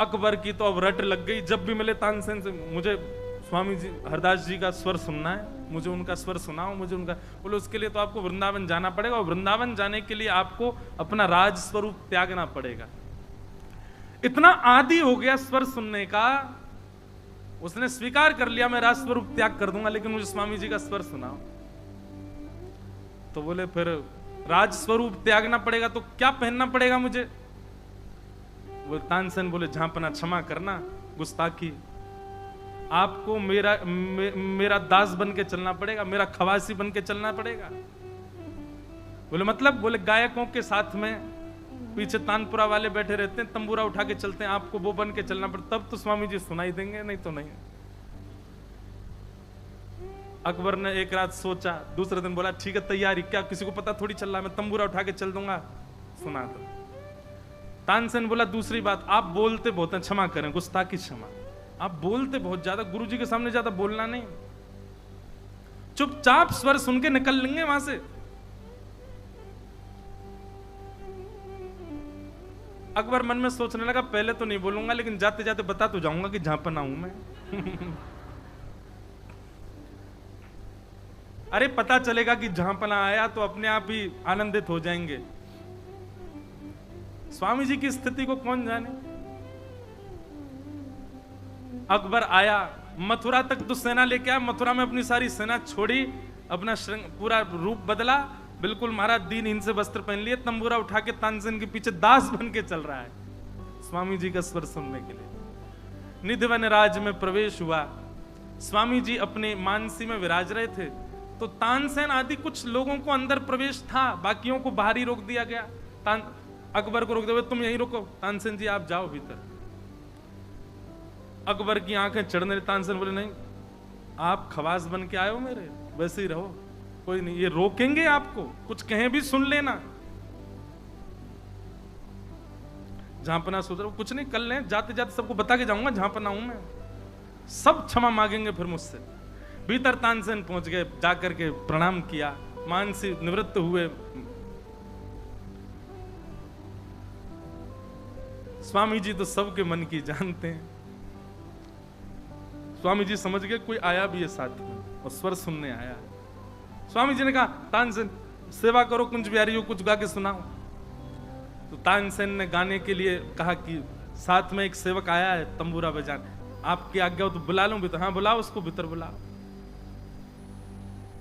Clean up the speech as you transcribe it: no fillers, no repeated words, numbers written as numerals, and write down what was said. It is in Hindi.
अकबर की तो अब रट लग गई, जब भी मिले तानसेन से, मुझे स्वामी जी हरदास जी का स्वर सुनना है, मुझे उनका स्वर सुनाओ, मुझे उनका। बोले उसके लिए तो आपको वृंदावन जाना पड़ेगा, और वृंदावन जाने के लिए आपको अपना राज स्वरूप त्यागना पड़ेगा। इतना आदी हो गया स्वर सुनने का, उसने स्वीकार कर लिया मैं राज स्वरूप त्याग कर दूंगा, लेकिन मुझे स्वामी जी का स्वर सुनाओ। तो बोले फिर राज स्वरूप त्यागना पड़ेगा तो क्या पहनना पड़ेगा मुझे? वो तानसेन बोले झांपना क्षमा करना, गुस्ताखी, आपको मेरा दास बन के चलना पड़ेगा, मेरा खवासी बन के चलना पड़ेगा। बोले मतलब? बोले गायकों के साथ में पीछे तानपुरा वाले बैठे रहते हैं, तंबूरा उठा के चलते हैं, आपको वो बन के चलना पड़ता, तब तो स्वामी जी सुनाई देंगे, नहीं तो नहीं। अकबर ने एक रात सोचा, दूसरे दिन बोला ठीक है तैयारी, क्या किसी को पता थोड़ी चल रहा है, मैं तंबूरा उठा के चल दूंगा, सुना दो। तानसेन बोला दूसरी बात, आप बोलते बहुत हैं, क्षमा करें, गुस्ताखी क्षमा, आप बोलते बहुत ज्यादा, गुरुजी के सामने ज्यादा बोलना नहीं, चुपचाप स्वर सुन के निकल लेंगे वहां से। अकबर मन में सोचने लगा पहले तो नहीं बोलूंगा, लेकिन जाते जाते बता तो जाऊंगा कि झांपना हूं मैं। अरे पता चलेगा कि झांपना आया तो अपने आप ही आनंदित हो जाएंगे। स्वामी जी की स्थिति को कौन जाने। अकबर आया, मथुरा तक तो सेना लेके आया, मथुरा में अपनी सारी सेना छोड़ी, अपना पूरा रूप बदला, बिल्कुल महाराज दीनहीन से वस्त्र पहन लिए, तंबूरा उठा के तानसेन के पीछे दास बन के चल रहा है स्वामी जी का स्वर सुनने के लिए। निधिवन राज में प्रवेश हुआ, स्वामी जी अपने मानसी में विराज रहे थे, तो तानसेन आदि कुछ लोगों को अंदर प्रवेश था, बाकियों को बाहर ही रोक दिया गया। अकबर को रोक दिया, तुम यहीं रुको, तानसेन जी आप जाओ भीतर। अकबर की आंखें चढ़ने, तानसेन बोले नहीं, आप खवास बन के आए हो मेरे, वैसे ही रहो, कोई नहीं, ये रोकेंगे आपको, कुछ कहें भी सुन लेना। झांपना सोच रहा हूं, कुछ नहीं, कल लें, जाते जाते सबको बता के जाऊंगा झांपना हूं मैं, सब क्षमा मांगेंगे फिर मुझसे। भीतर तानसेन पहुंच गए, जाकर के प्रणाम किया, मानसी निवृत्त हुए। स्वामी जी तो सबके मन की जानते हैं। स्वामी जी समझ गए कोई आया भी है साथ में और स्वर सुनने आया। स्वामी जी ने कहा तानसेन सेवा करो, कुंज बिहारी को कुछ गा के सुनाओ। तो तानसेन ने गाने के लिए कहा कि साथ में एक सेवक आया है तंबूरा बजाने, आपकी आज्ञा हो तो बुला लूं भीतर। हाँ बुलाओ उसको, भीतर बुलाओ।